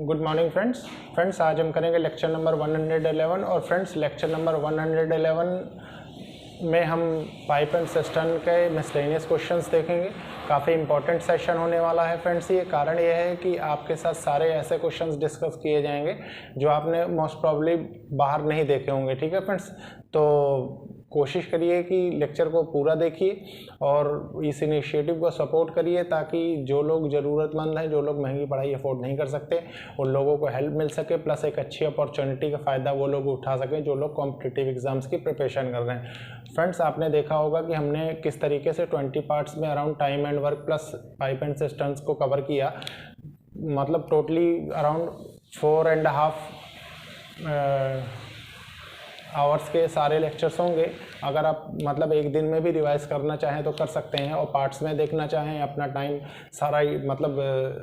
Good morning friends आज हम करेंगे लेक्चर नंबर 111 और फ्रेंड्स लेक्चर नंबर 111 में हम पाइप एंड सिस्टम के मिसलेनियस क्वेश्चंस देखेंगे। काफ़ी इंपॉर्टेंट सेशन होने वाला है फ्रेंड्स। ये कारण ये है कि आपके साथ सारे ऐसे क्वेश्चंस डिस्कस किए जाएंगे जो आपने मोस्ट प्रॉब्ली बाहर नहीं देखे होंगे। ठीक है फ्रेंड्स, तो कोशिश करिए कि लेक्चर को पूरा देखिए और इस इनिशिएटिव को सपोर्ट करिए ताकि जो लोग ज़रूरतमंद हैं, जो लोग महंगी पढ़ाई अफोर्ड नहीं कर सकते, उन लोगों को हेल्प मिल सके, प्लस एक अच्छी अपॉर्चुनिटी का फ़ायदा वो लोग उठा सकें जो लोग कॉम्पिटिटिव एग्ज़ाम्स की प्रिपरेशन कर रहे हैं। फ्रेंड्स, आपने देखा होगा कि हमने किस तरीके से 20 पार्ट्स में around time and work plus pipe and systems को कवर किया। मतलब टोटली अराउंड 4.5 आवर्स के सारे लेक्चर्स होंगे। अगर आप मतलब एक दिन में भी रिवाइज करना चाहें तो कर सकते हैं, और पार्ट्स में देखना चाहें, अपना टाइम सारा मतलब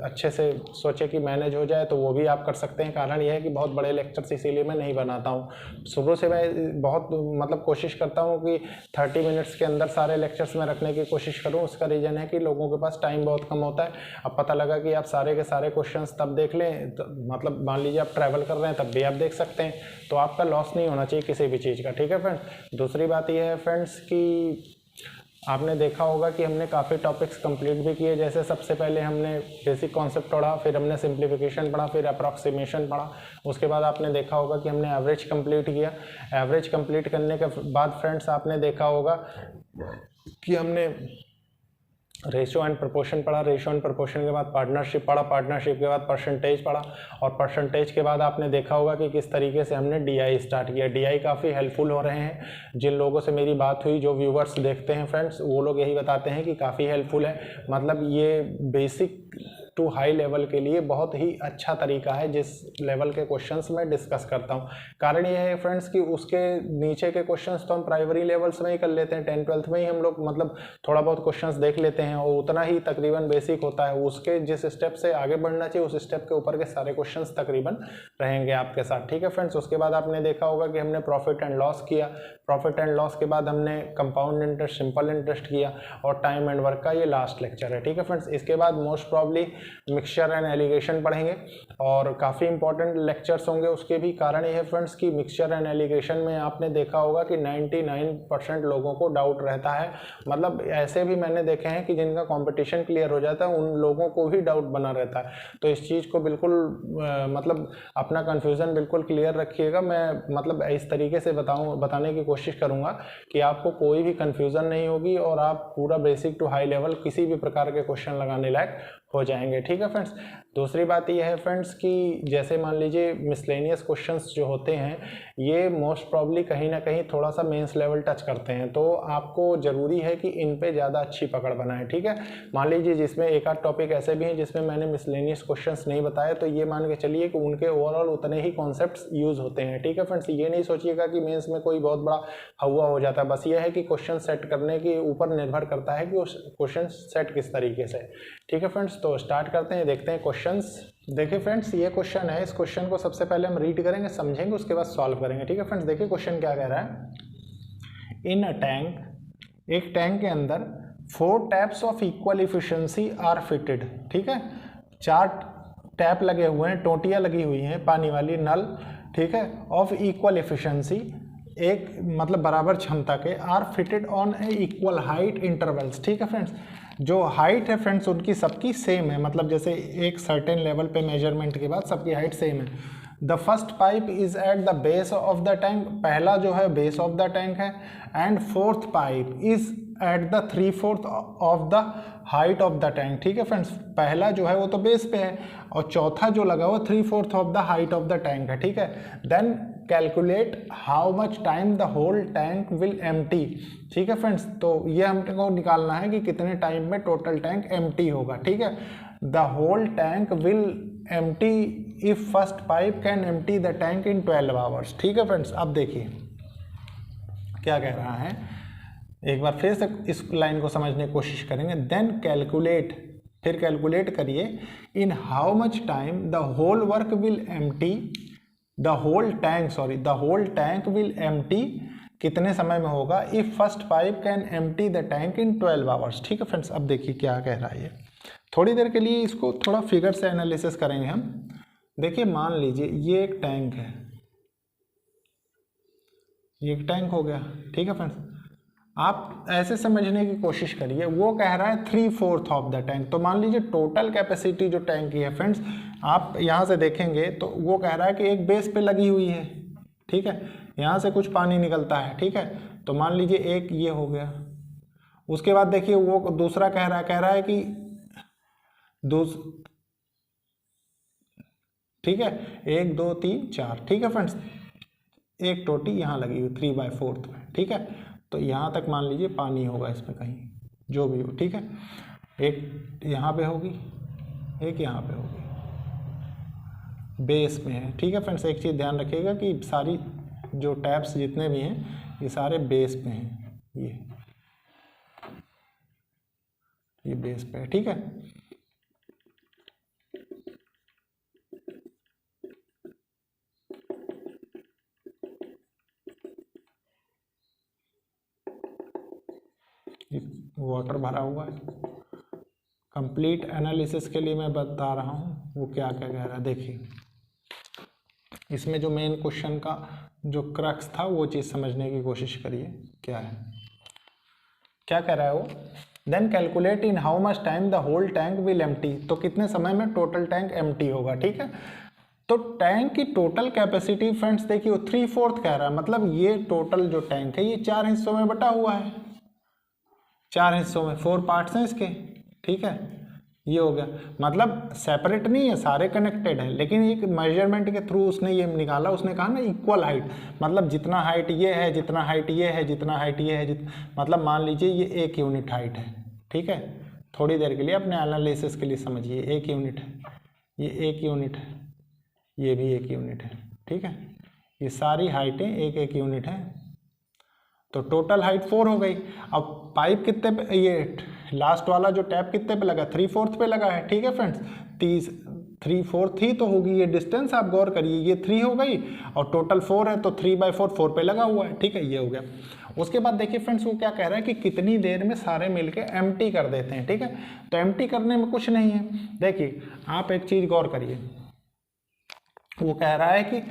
अच्छे से सोचे कि मैनेज हो जाए तो वो भी आप कर सकते हैं। कारण यह है कि बहुत बड़े लेक्चर्स इसीलिए मैं नहीं बनाता हूँ। शुरू से मैं बहुत मतलब कोशिश करता हूँ कि 30 मिनट्स के अंदर सारे लेक्चर्स में रखने की कोशिश करूँ। उसका रीज़न है कि लोगों के पास टाइम बहुत कम होता है। अब पता लगा कि आप सारे के सारे क्वेश्चंस तब देख लें तो मतलब मान लीजिए आप ट्रैवल कर रहे हैं तब भी आप देख सकते हैं, तो आपका लॉस नहीं होना चाहिए किसी भी चीज़ का। ठीक है फ्रेंड्स, दूसरी बात यह है फ्रेंड्स कि आपने देखा होगा कि हमने काफ़ी टॉपिक्स कंप्लीट भी किए। जैसे सबसे पहले हमने बेसिक कॉन्सेप्ट पढ़ा, फिर हमने सिंप्लीफिकेशन पढ़ा, फिर अप्रॉक्सीमेशन पढ़ा। उसके बाद आपने देखा होगा कि हमने एवरेज कंप्लीट किया। एवरेज कंप्लीट करने के बाद फ्रेंड्स आपने देखा होगा कि हमने रेशो एंड प्रोपोर्शन पढ़ा। रेशो एंड प्रोपोर्शन के बाद पार्टनरशिप पढ़ा। पार्टनरशिप के बाद परसेंटेज पढ़ा, और परसेंटेज के बाद आपने देखा होगा कि किस तरीके से हमने डीआई स्टार्ट किया। डीआई काफ़ी हेल्पफुल हो रहे हैं। जिन लोगों से मेरी बात हुई, जो व्यूवर्स देखते हैं फ्रेंड्स, वो लोग यही बताते हैं कि काफ़ी हेल्पफुल है। मतलब ये बेसिक टू हाई लेवल के लिए बहुत ही अच्छा तरीका है जिस लेवल के क्वेश्चंस मैं डिस्कस करता हूं। कारण ये है फ्रेंड्स कि उसके नीचे के क्वेश्चंस तो हम प्राइमरी लेवल्स में ही कर लेते हैं, 10th-12th में ही हम लोग मतलब थोड़ा बहुत क्वेश्चंस देख लेते हैं और उतना ही तकरीबन बेसिक होता है। उसके जिस स्टेप से आगे बढ़ना चाहिए उस स्टेप के ऊपर के सारे क्वेश्चंस तकरीबन रहेंगे आपके साथ। ठीक है फ्रेंड्स, उसके बाद आपने देखा होगा कि हमने प्रॉफिट एंड लॉस किया। प्रॉफिट एंड लॉस के बाद हमने कंपाउंड इंटरेस्ट, सिंपल इंटरेस्ट किया, और टाइम एंड वर्क का ये लास्ट लेक्चर है। ठीक है फ्रेंड्स, इसके बाद most probably mixture and allegation पढ़ेंगे और काफ़ी इंपॉर्टेंट लेक्चर्स होंगे उसके भी। कारण ये है फ्रेंड्स कि मिक्सचर एंड एलिगेशन में आपने देखा होगा कि 99% लोगों को डाउट रहता है। मतलब ऐसे भी मैंने देखे हैं कि जिनका कंपटीशन क्लियर हो जाता है उन लोगों को भी डाउट बना रहता है। तो इस चीज़ को बिल्कुल मतलब अपना कन्फ्यूज़न बिल्कुल क्लियर रखिएगा। मैं मतलब इस तरीके से बताने की कोशिश करूँगा कि आपको कोई भी कन्फ्यूज़न नहीं होगी और आप पूरा बेसिक टू हाई लेवल किसी भी प्रकार के क्वेश्चन लगाने लायक हो जाएंगे। ठीक है फ्रेंड्स, दूसरी बात यह है फ्रेंड्स कि जैसे मान लीजिए मिसलेनियस क्वेश्चंस जो होते हैं ये मोस्ट प्रॉब्ली कहीं ना कहीं थोड़ा सा मेंस लेवल टच करते हैं, तो आपको ज़रूरी है कि इन पे ज़्यादा अच्छी पकड़ बनाए। ठीक है, मान लीजिए जिसमें एक आध टॉपिक ऐसे भी हैं जिसमें मैंने मिसलेनियस क्वेश्चंस नहीं बताए, तो ये मान के चलिए कि उनके ओवरऑल उतने ही कॉन्सेप्ट्स यूज़ होते हैं। ठीक है फ्रेंड्स, ये नहीं सोचिएगा कि मेंस में कोई बहुत बड़ा हवा हो जाता है। बस ये है कि क्वेश्चन सेट करने के ऊपर निर्भर करता है कि उस क्वेश्चन सेट किस तरीके से। ठीक है फ्रेंड्स, तो स्टार्ट करते हैं, देखते हैं क्वेश्चंस। देखिए फ्रेंड्स, ये क्वेश्चन है। इस क्वेश्चन को सबसे पहले हम रीड करेंगे, समझेंगे, उसके बाद सॉल्व करेंगे। ठीक है फ्रेंड्स, देखिए क्वेश्चन क्या कह रहा है। इन अ टैंक, एक टैंक के अंदर 4 taps of equal efficiency are fitted. ठीक है, 4 टैप लगे हुए हैं, टोटियाँ लगी हुई हैं पानी वाली, नल। ठीक है, ऑफ इक्वल इफिशिएंसी, एक मतलब बराबर क्षमता के, are fitted on a equal height intervals. ठीक है फ्रेंड्स, जो हाइट है फ्रेंड्स उनकी सबकी सेम है, मतलब जैसे एक सर्टेन लेवल पे मेजरमेंट के बाद सबकी हाइट सेम है। The first pipe is at the base of the tank, पहला जो है बेस ऑफ द टैंक है, and fourth pipe is at the 3/4 of the height of the tank. ठीक है फ्रेंड्स, पहला जो है वो तो बेस पे है और चौथा जो लगा हुआ 3/4 of the height of the tank है। ठीक है, then calculate how much time the whole tank will empty. ठीक है फ्रेंड्स, तो ये हमको निकालना है कि कितने टाइम में टोटल टैंक एम्प्टी होगा। ठीक है, the whole tank will empty if first pipe can empty the tank in 12 hours. ठीक है फ्रेंड्स, अब देखिए क्या कह रहा है, एक बार फिर से इस लाइन को समझने की कोशिश करेंगे। देन कैलकुलेट, फिर कैलकुलेट करिए, in how much time the whole work will empty, the whole tank will empty, कितने समय में होगा, if first pipe can empty the tank in 12 hours. ठीक है फ्रेंड्स, अब देखिए क्या कह रहा है ये। थोड़ी देर के लिए इसको थोड़ा फिगर से एनालिसिस करेंगे हम। देखिए मान लीजिए ये एक टैंक है, ये एक टैंक हो गया, ठीक है फ्रेंड्स। आप ऐसे समझने की कोशिश करिए, वो कह रहा है 3/4 ऑफ द टैंक, तो मान लीजिए टोटल कैपेसिटी जो टैंक की है फ्रेंड्स, आप यहाँ से देखेंगे तो वो कह रहा है कि एक बेस पे लगी हुई है, ठीक है, यहाँ से कुछ पानी निकलता है, ठीक है, तो मान लीजिए एक ये हो गया। उसके बाद देखिए वो दूसरा कह रहा है कि ठीक है, 1 2 3 4, ठीक है फ्रेंड्स, एक टोटी यहाँ लगी हुई 3/4 में, ठीक है, तो यहाँ तक मान लीजिए पानी होगा इसमें कहीं, जो भी हो, ठीक है, एक यहाँ पे होगी, एक यहाँ पे होगी, बेस में है, ठीक है फ्रेंड्स। एक चीज़ ध्यान रखिएगा कि सारी जो टैप्स जितने भी हैं ये सारे बेस पे हैं, ये बेस पे है, ठीक है। वाटर भरा हुआ है। कंप्लीट एनालिसिस के लिए मैं बता रहा हूँ वो क्या क्या कह रहा है। देखिए इसमें जो मेन क्वेश्चन का जो क्रक्स था वो चीज़ समझने की कोशिश करिए, क्या है, क्या कह रहा है वो। Then calculate in how much time the whole tank will empty, तो कितने समय में टोटल टैंक एम्प्टी होगा, ठीक है। तो टैंक की टोटल कैपेसिटी फ्रेंड्स देखिए 3/4 कह रहा है, मतलब ये टोटल जो टैंक है ये 4 हिस्सों में बटा हुआ है, 4 हिस्सों में, 4 पार्ट्स हैं इसके, ठीक है, ये हो गया। मतलब सेपरेट नहीं है, सारे कनेक्टेड है, लेकिन एक मेजरमेंट के थ्रू उसने ये निकाला, उसने कहा ना इक्वल हाइट, मतलब जितना हाइट ये है, जितना हाइट ये है, जितना हाइट ये है, मतलब मान लीजिए ये 1 यूनिट हाइट है, ठीक है। थोड़ी देर के लिए अपने एनालिसिस के लिए समझिए, 1 यूनिट है, ये 1 यूनिट है, ये भी 1 यूनिट है, ठीक है, ये सारी हाइटें 1-1 यूनिट है, तो टोटल हाइट 4 हो गई। अब पाइप कितने पे, ये लास्ट वाला जो टैप कितने पे लगा, 3/4 पे लगा है, ठीक है फ्रेंड्स, 3/4 ही तो होगी ये डिस्टेंस, आप गौर करिए, ये 3 हो गई और टोटल 4 है, तो 3/4 4 पे लगा हुआ है, ठीक है, ये हो गया। उसके बाद देखिए फ्रेंड्स वो क्या कह रहा है कि कितनी देर में सारे मिलके एम्प्टी कर देते हैं, ठीक है। तो एम्प्टी करने में कुछ नहीं है, देखिए आप एक चीज़ गौर करिए, वो कह रहा है कि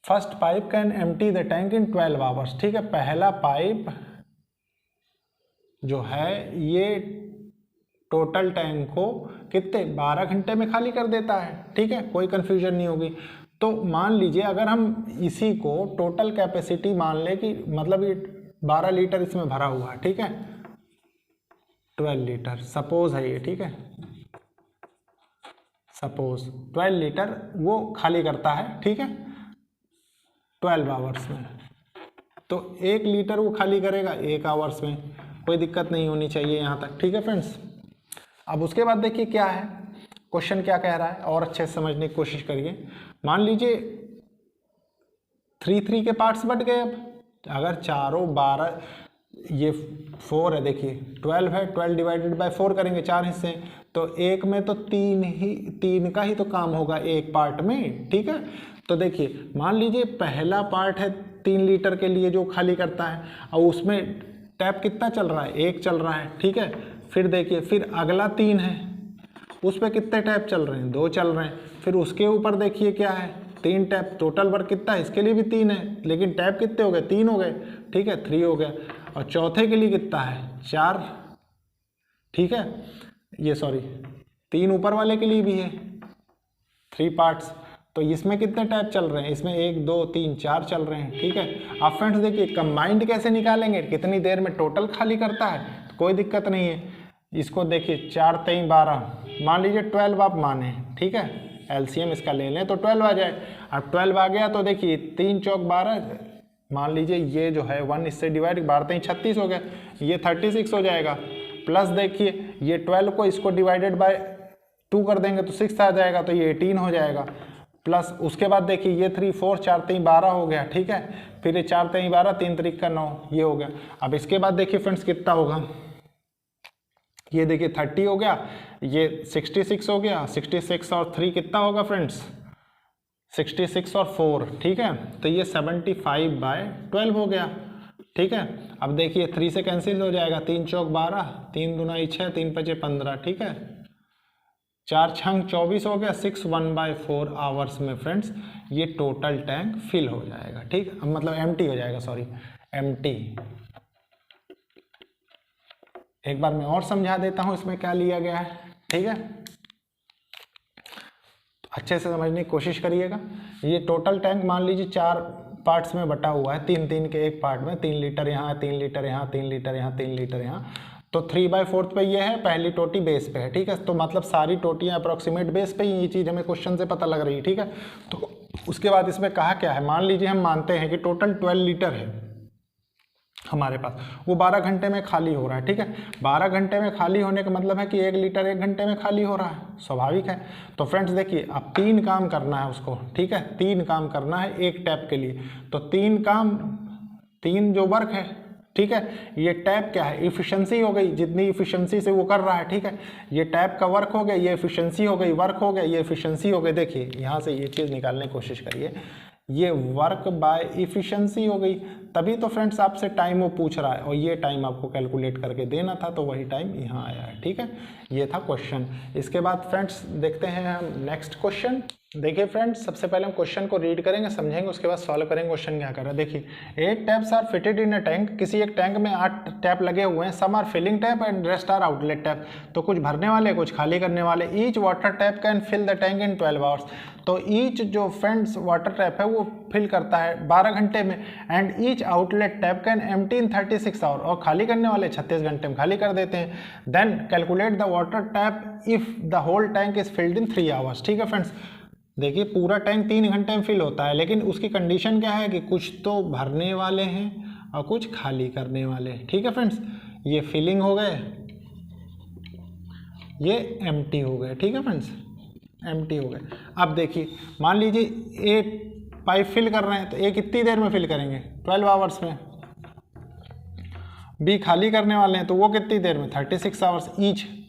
first pipe can empty the tank in 12 hours, ठीक है। पहला पाइप जो है ये टोटल टैंक को कितने 12 घंटे में खाली कर देता है, ठीक है, कोई कंफ्यूजन नहीं होगी। तो मान लीजिए अगर हम इसी को टोटल कैपेसिटी मान लें कि मतलब ये 12 लीटर इसमें भरा हुआ है, ठीक है, 12 लीटर सपोज है ये, ठीक है, सपोज 12 लीटर वो खाली करता है, ठीक है, 12 आवर्स में, तो 1 लीटर वो खाली करेगा 1 आवर्स में, कोई दिक्कत नहीं होनी चाहिए यहाँ तक, ठीक है फ्रेंड्स। अब उसके बाद देखिए क्या है क्वेश्चन, क्या कह रहा है, और अच्छे से समझने की कोशिश करिए। मान लीजिए 3 के पार्ट्स बट गए, अब अगर चारों 12, ये 4 है, देखिए 12 है, 12 डिवाइडेड बाय 4 करेंगे, 4 हिस्से, तो एक में तो 3 का ही तो काम होगा एक पार्ट में, ठीक है। तो देखिए मान लीजिए पहला पार्ट है 3 लीटर के लिए जो खाली करता है, और उसमें टैप कितना चल रहा है, 1 चल रहा है, ठीक है। फिर देखिए फिर अगला 3 है, उस पर कितने टैप चल रहे हैं, 2 चल रहे हैं। फिर उसके ऊपर देखिए क्या है, 3 टैप, टोटल वर्क कितना है, इसके लिए भी 3 है, लेकिन टैप कितने हो गए, 3 हो गए, ठीक है, 3 हो गया। और चौथे के लिए कितना है, 4, ठीक है, ये सॉरी 3 ऊपर वाले के लिए भी है, 3 पार्ट्स, तो इसमें कितने टैप चल रहे हैं, इसमें 1 2 3 4 चल रहे हैं, ठीक है। आप फ्रेंड्स देखिए कंबाइंड कैसे निकालेंगे, कितनी देर में टोटल खाली करता है, तो कोई दिक्कत नहीं है। इसको देखिए 4 3 12, मान लीजिए 12 आप माने, ठीक है, एलसीएम इसका ले लें तो 12 आ जाए। अब 12 आ गया तो देखिए 3 चौक 12, मान लीजिए ये जो है 1 इससे डिवाइड, 12 3 36 हो गया, ये 36 हो जाएगा। प्लस देखिए ये 12 को इसको डिवाइडेड बाय 2 कर देंगे तो 6 आ जाएगा, तो ये 18 हो जाएगा। प्लस उसके बाद देखिए ये 3 4 4 3 12 हो गया, ठीक है। फिर ये 4 3 12 3 3 का 9, ये हो गया। अब इसके बाद देखिए फ्रेंड्स कितना होगा, ये देखिए 30 हो गया, ये 66 हो गया, 66 और 3 कितना होगा फ्रेंड्स, 66 और 4, ठीक है, तो ये 75/12 हो गया, ठीक है। अब देखिए 3 से कैंसिल हो जाएगा, 3 चौक 12, 3 दूना 6, 3 5 15, ठीक है, 4 छंग 24 हो गया, 6 1/4 आवर्स में फ्रेंड्स ये टोटल टैंक फिल हो जाएगा। ठीक, मतलब एम्प्टी हो जाएगा, सॉरी एम्प्टी। एक बार मैं और समझा देता हूं इसमें क्या लिया गया है। ठीक है, अच्छे से समझने की कोशिश करिएगा। ये टोटल टैंक मान लीजिए 4 पार्ट्स में बटा हुआ है, 3-3 के एक पार्ट में, 3 लीटर यहाँ, 3 लीटर यहाँ, 3 लीटर यहाँ, 3 लीटर यहाँ। तो 3/4 पे ये है, पहली टोटी बेस पे है। ठीक है, तो मतलब सारी टोटियाँ अप्रोक्सीमेट बेस पे ही, ये चीज़ हमें क्वेश्चन से पता लग रही है। ठीक है, तो उसके बाद इसमें कहा क्या है, मान लीजिए हम मानते हैं कि टोटल 12 लीटर है हमारे पास, वो 12 घंटे में खाली हो रहा है। ठीक है, 12 घंटे में खाली होने का मतलब है कि 1 लीटर 1 घंटे में खाली हो रहा है, स्वाभाविक है। तो फ्रेंड्स देखिए, अब 3 काम करना है उसको। ठीक है, 3 काम करना है एक टैप के लिए। तो 3 काम, 3 जो वर्क है, ठीक है, ये टैप क्या है, इफिशिएंसी हो गई, जितनी इफिशिएंसी से वो कर रहा है। ठीक है, ये टैप का वर्क हो गया, ये इफिशिएंसी हो गई, वर्क हो गया, ये इफिशिएंसी हो गई। देखिए यहाँ से ये चीज़ निकालने की कोशिश करिए, ये वर्क बाय इफिशिएंसी हो गई, तभी तो फ्रेंड्स आपसे टाइम वो पूछ रहा है, और ये टाइम आपको कैलकुलेट करके देना था, तो वही टाइम यहाँ आया है। ठीक है, ये था क्वेश्चन। इसके बाद फ्रेंड्स देखते हैं हम नेक्स्ट क्वेश्चन। देखिए फ्रेंड्स, सबसे पहले हम क्वेश्चन को रीड करेंगे, समझेंगे, उसके बाद सॉल्व करेंगे क्वेश्चन क्या कर रहा है। देखिए, 8 taps are fitted in a tank, किसी एक टैंक में 8 टैप लगे हुए हैं। Some are filling tap and rest are outlet tap, तो कुछ भरने वाले कुछ खाली करने वाले। Each water tap can fill the tank in 12 hours, तो ईच जो फ्रेंड्स वाटर टैप है वो फिल करता है 12 घंटे में। And each outlet tap can empty in 36 hour, और खाली करने वाले 36 घंटे में खाली कर देते हैं। Then calculate the water tap if the whole tank is filled in 3 hours. ठीक है फ्रेंड्स, देखिए पूरा टैंक 3 घंटे में फिल होता है, लेकिन उसकी कंडीशन क्या है कि कुछ तो भरने वाले हैं और कुछ खाली करने वाले हैं। ठीक है फ्रेंड्स, ये फिलिंग हो गए, ये एम्प्टी हो गए। ठीक है फ्रेंड्स, एम्प्टी हो गए। अब देखिए, मान लीजिए ए पाइप फिल कर रहे हैं, तो ए कितनी देर में फिल करेंगे, 12 आवर्स में। बी खाली करने वाले हैं, तो वो कितनी देर में, 36 आवर्स।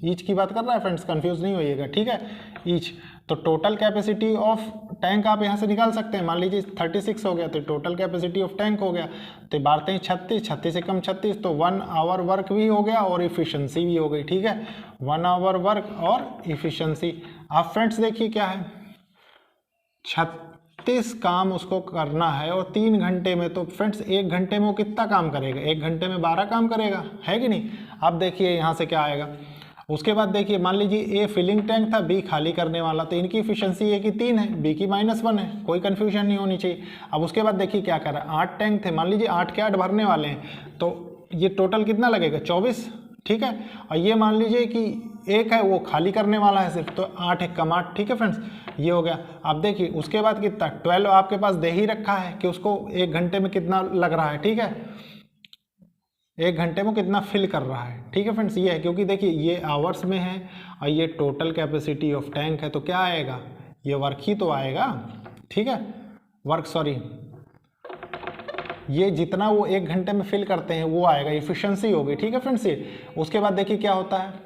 ईच की बात कर रहा है फ्रेंड्स, कंफ्यूज नहीं होइएगा। ठीक है, ईच। तो टोटल कैपेसिटी ऑफ टैंक आप यहाँ से निकाल सकते हैं। मान लीजिए 36 हो गया, तो टोटल कैपेसिटी ऑफ टैंक हो गया, तो बारते हैं 36 से कम 36, तो 1 आवर वर्क भी हो गया और इफिशियंसी भी हो गई। ठीक है, 1 आवर वर्क और इफिशियंसी। आप फ्रेंड्स देखिए क्या है, 36 काम उसको करना है और 3 घंटे में, तो फ्रेंड्स 1 घंटे में वो कितना काम करेगा, 1 घंटे में 12 काम करेगा, है कि नहीं। अब देखिए यहाँ से क्या आएगा। उसके बाद देखिए, मान लीजिए ए फिलिंग टैंक था, बी खाली करने वाला, तो इनकी इफिशियंसी ए की 3 है, बी की -1 है, कोई कन्फ्यूजन नहीं होनी चाहिए। अब उसके बाद देखिए क्या कर रहा है, 8 टैंक थे, मान लीजिए 8 के 8 भरने वाले हैं, तो ये टोटल कितना लगेगा, 24। ठीक है, और ये मान लीजिए कि एक है वो खाली करने वाला है सिर्फ, तो 8 एक कम 8। ठीक है फ्रेंड्स, ये हो गया। अब देखिए उसके बाद कितना, 12 आपके पास दे ही रखा है कि उसको 1 घंटे में कितना लग रहा है। ठीक है, 1 घंटे में कितना फिल कर रहा है। ठीक है फ्रेंड्स, ये है, क्योंकि देखिए ये आवर्स में है और ये टोटल कैपेसिटी ऑफ टैंक है, तो क्या आएगा, ये वर्क ही तो आएगा। ठीक है, वर्क, सॉरी, ये जितना वो 1 घंटे में फिल करते हैं वो आएगा, इफिशियंसी होगी। ठीक है फ्रेंड्स, ये। उसके बाद देखिए क्या होता है,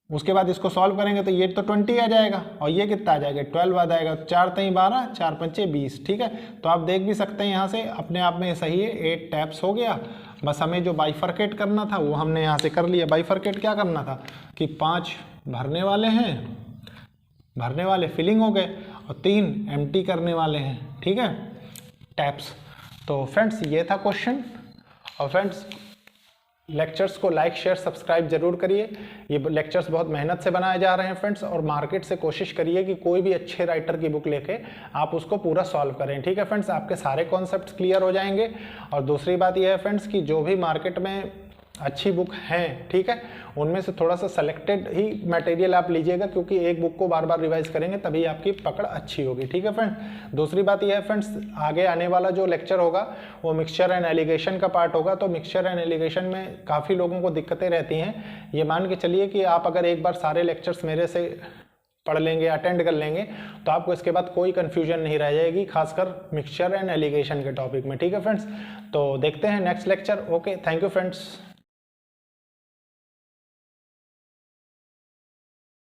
उसके बाद इसको सॉल्व करेंगे तो ये तो 20 आ जाएगा, और ये कितना आ जाएगा, 12 आ जाएगा। 4 3 12, 4 5 20। ठीक है, तो आप देख भी सकते हैं यहाँ से, अपने आप में सही है, 8 टैप्स हो गया। बस हमें जो बाइफरकेट करना था वो हमने यहाँ से कर लिया। बाइफरकेट क्या करना था कि 5 भरने वाले हैं, भरने वाले फिलिंग हो गए, और 3 एम्प्टी करने वाले हैं। ठीक है, टैप्स। तो फ्रेंड्स ये था क्वेश्चन। और फ्रेंड्स लेक्चर्स को लाइक शेयर सब्सक्राइब जरूर करिए। ये लेक्चर्स बहुत मेहनत से बनाए जा रहे हैं फ्रेंड्स, और मार्केट से कोशिश करिए कि कोई भी अच्छे राइटर की बुक लेके आप उसको पूरा सॉल्व करें। ठीक है फ्रेंड्स, आपके सारे कॉन्सेप्ट्स क्लियर हो जाएंगे। और दूसरी बात यह है फ्रेंड्स कि जो भी मार्केट में अच्छी बुक हैं, ठीक है, उनमें से थोड़ा सा सेलेक्टेड ही मटेरियल आप लीजिएगा, क्योंकि एक बुक को बार बार रिवाइज करेंगे तभी आपकी पकड़ अच्छी होगी। ठीक है फ्रेंड्स, दूसरी बात यह है फ्रेंड्स, आगे आने वाला जो लेक्चर होगा वो मिक्सचर एंड एलिगेशन का पार्ट होगा। तो मिक्सचर एंड एलिगेशन में काफ़ी लोगों को दिक्कतें रहती हैं। ये मान के चलिए कि आप अगर एक बार सारे लेक्चर्स मेरे से पढ़ लेंगे, अटेंड कर लेंगे, तो आपको इसके बाद कोई कंफ्यूजन नहीं रह जाएगी, खासकर मिक्सचर एंड एलिगेशन के टॉपिक में। ठीक है फ्रेंड्स, तो देखते हैं next lecture. Okay, thank you friends.